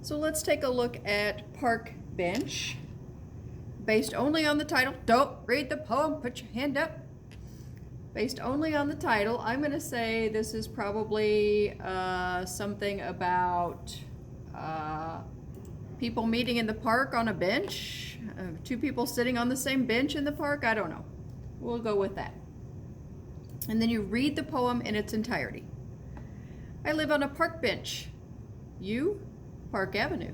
So let's take a look at Park Bench. Based only on the title, don't read the poem, put your hand up. Based only on the title, I'm going to say this is probably something about people meeting in the park on a bench. Two people sitting on the same bench in the park. I don't know. We'll go with that. And then you read the poem in its entirety. I live on a park bench. You? Park Avenue.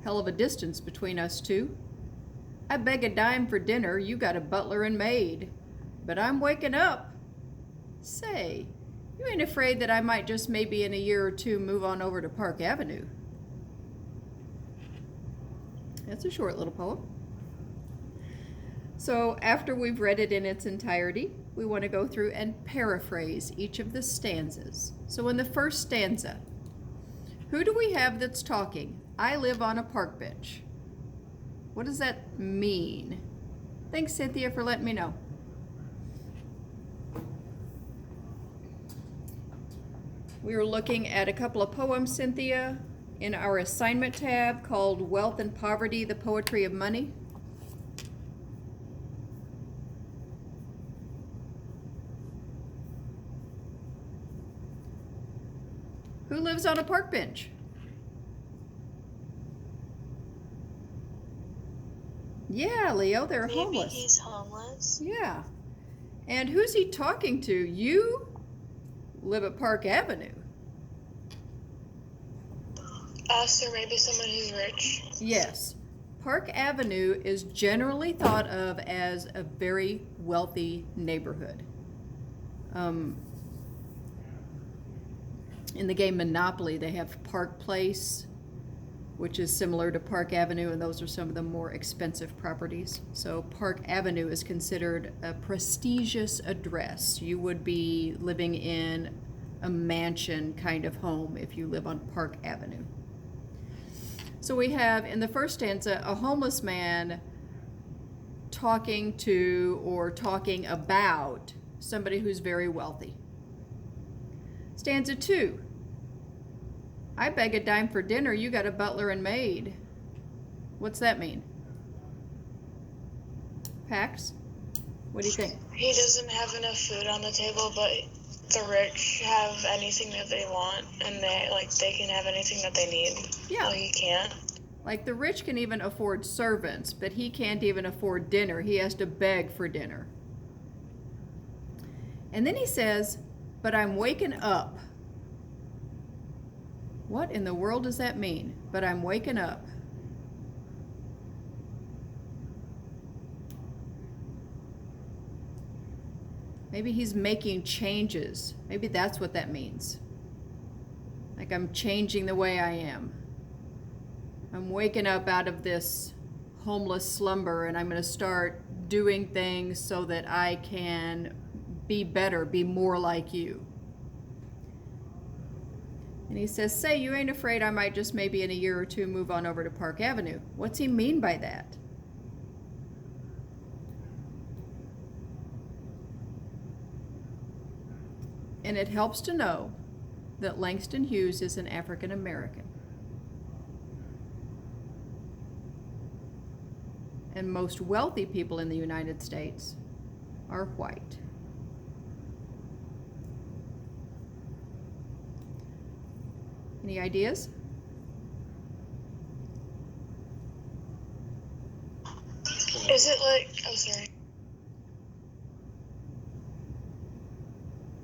Hell of a distance between us two. I beg a dime for dinner. You got a butler and maid. But I'm waking up. Say, you ain't afraid that I might just maybe in a year or two move on over to Park Avenue? That's a short little poem. So after we've read it in its entirety, we want to go through and paraphrase each of the stanzas. So in the first stanza, who do we have that's talking? I live on a park bench. What does that mean? Thanks, Cynthia, for letting me know. We were looking at a couple of poems, Cynthia, in our assignment tab called Wealth and Poverty, the Poetry of Money. Who lives on a park bench? Yeah, Leo, they're homeless. Maybe he's homeless. Yeah. And who's he talking to? You live at Park Avenue. Us, or maybe someone who's rich. Yes. Park Avenue is generally thought of as a very wealthy neighborhood. In the game Monopoly, they have Park Place, which is similar to Park Avenue, and those are some of the more expensive properties. So Park Avenue is considered a prestigious address. You would be living in a mansion kind of home if you live on Park Avenue. So we have in the first stanza a homeless man talking to or talking about somebody who's very wealthy. Stanza 2. I beg a dime for dinner, you got a butler and maid. What's that mean? Pax? What do you think? He doesn't have enough food on the table, but the rich have anything that they want, and they can have anything that they need. Yeah. Well, he can't. Like the rich can even afford servants, but he can't even afford dinner. He has to beg for dinner. And then he says, but I'm waking up. What in the world does that mean? But I'm waking up. Maybe he's making changes. Maybe that's what that means. Like I'm changing the way I am. I'm waking up out of this homeless slumber and I'm going to start doing things so that I can be better, be more like you. And he says, say, you ain't afraid I might just maybe in a year or two move on over to Park Avenue. What's he mean by that? And it helps to know that Langston Hughes is an African American. And most wealthy people in the United States are white. Any ideas? Is it like... Oh, sorry.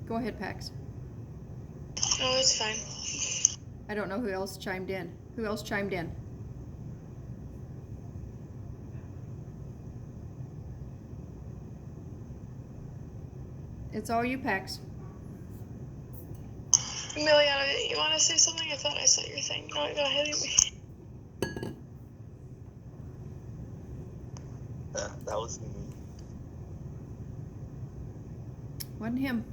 Go ahead, Pax. No, it's fine. I don't know who else chimed in. Who else chimed in? It's all you, Pax. Emiliana, you want to say something? I thought I saw your thing. No, go ahead. That was me. Wasn't him.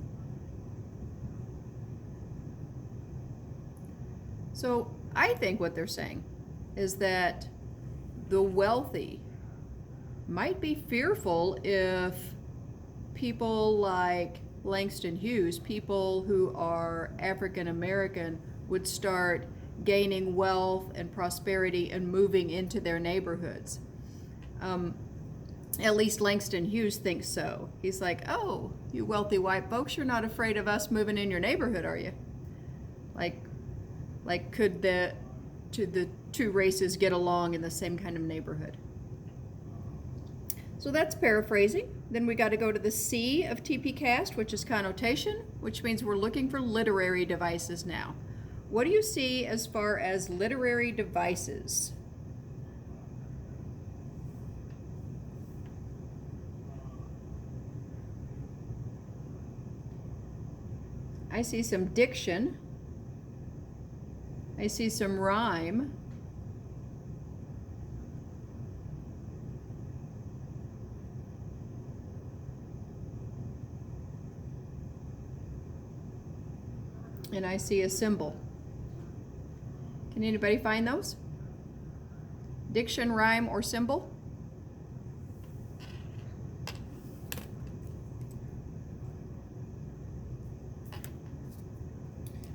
So I think what they're saying is that the wealthy might be fearful if people like Langston Hughes, people who are African American, would start gaining wealth and prosperity and moving into their neighborhoods. At least Langston Hughes thinks so. He's like, oh, you wealthy white folks, you're not afraid of us moving in your neighborhood, are you? Like could the two races get along in the same kind of neighborhood? So that's paraphrasing. Then we got to go to the C of TPCast, which is connotation, which means we're looking for literary devices now. What do you see as far as literary devices? I see some diction. I see some rhyme. And I see a symbol. Can anybody find those? Diction, rhyme, or symbol?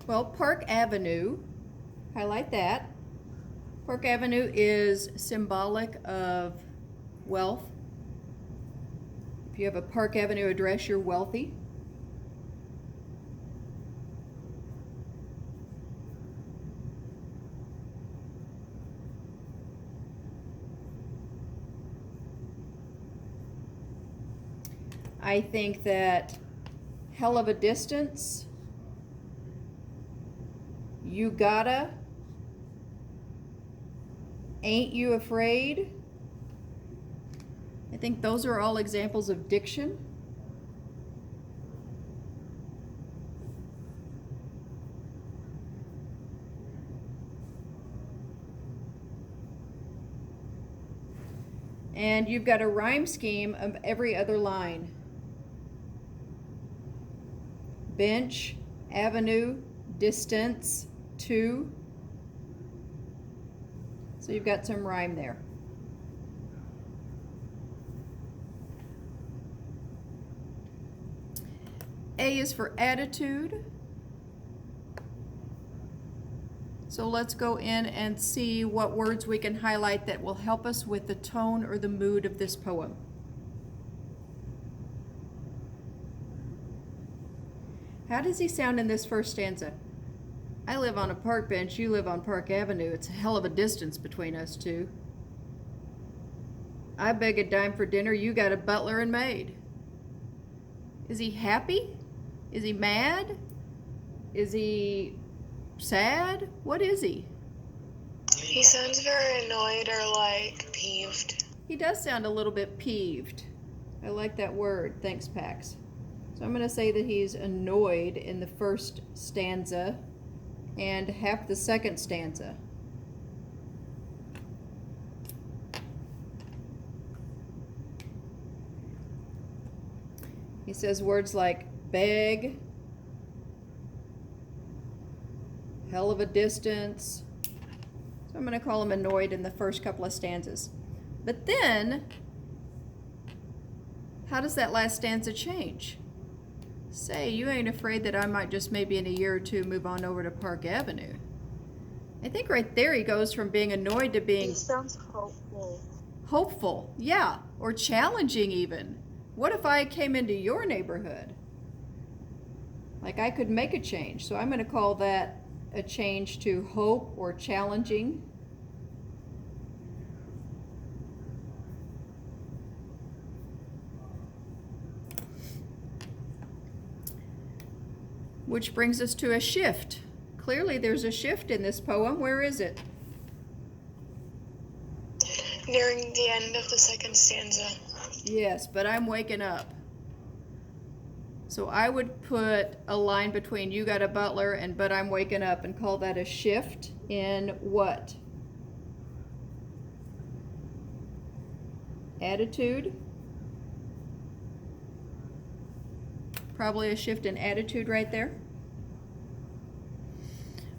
Well, Park Avenue, highlight that. Park Avenue is symbolic of wealth. If you have a Park Avenue address, you're wealthy. I think that hell of a distance, you gotta, ain't you afraid? I think those are all examples of diction. And you've got a rhyme scheme of every other line. Bench, avenue, distance, to. So you've got some rhyme there. A is for attitude. So let's go in and see what words we can highlight that will help us with the tone or the mood of this poem. How does he sound in this first stanza? I live on a park bench, you live on Park Avenue. It's a hell of a distance between us two. I beg a dime for dinner, you got a butler and maid. Is he happy? Is he mad? Is he sad? What is he? He sounds very annoyed or like peeved. He does sound a little bit peeved. I like that word. Thanks, Pax. So I'm going to say that he's annoyed in the first stanza and half the second stanza. He says words like beg, hell of a distance. So I'm going to call him annoyed in the first couple of stanzas. But then, how does that last stanza change? Say, you ain't afraid that I might just maybe in a year or two move on over to Park Avenue. I think right there he goes from being annoyed to being... He sounds hopeful. Hopeful, yeah, or challenging even. What if I came into your neighborhood? Like I could make a change. So I'm going to call that a change to hope or challenging. Which brings us to a shift. Clearly there's a shift in this poem. Where is it? Nearing the end of the second stanza. Yes, but I'm waking up. So I would put a line between you got a butler and but I'm waking up and call that a shift in what? Attitude. Probably a shift in attitude right there.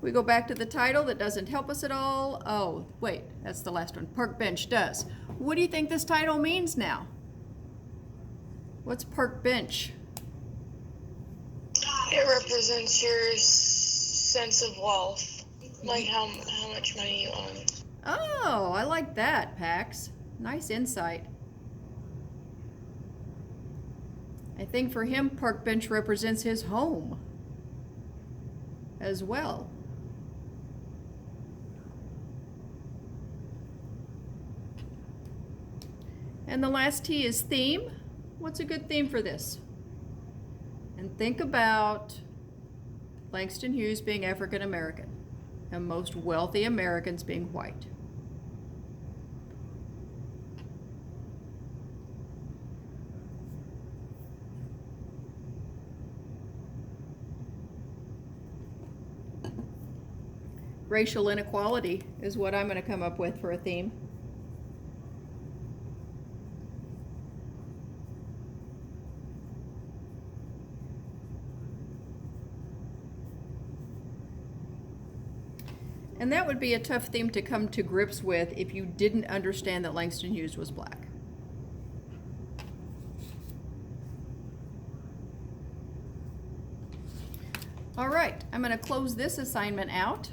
We go back to the title that doesn't help us at all. Oh, wait, that's the last one. Park bench does. What do you think this title means now? What's park bench? It represents your sense of wealth. Like how much money you own. Oh, I like that, Pax. Nice insight. I think for him, park bench represents his home as well. And the last T is theme. What's a good theme for this? And think about Langston Hughes being African American and most wealthy Americans being white. Racial inequality is what I'm going to come up with for a theme. And that would be a tough theme to come to grips with if you didn't understand that Langston Hughes was black. All right, I'm going to close this assignment out.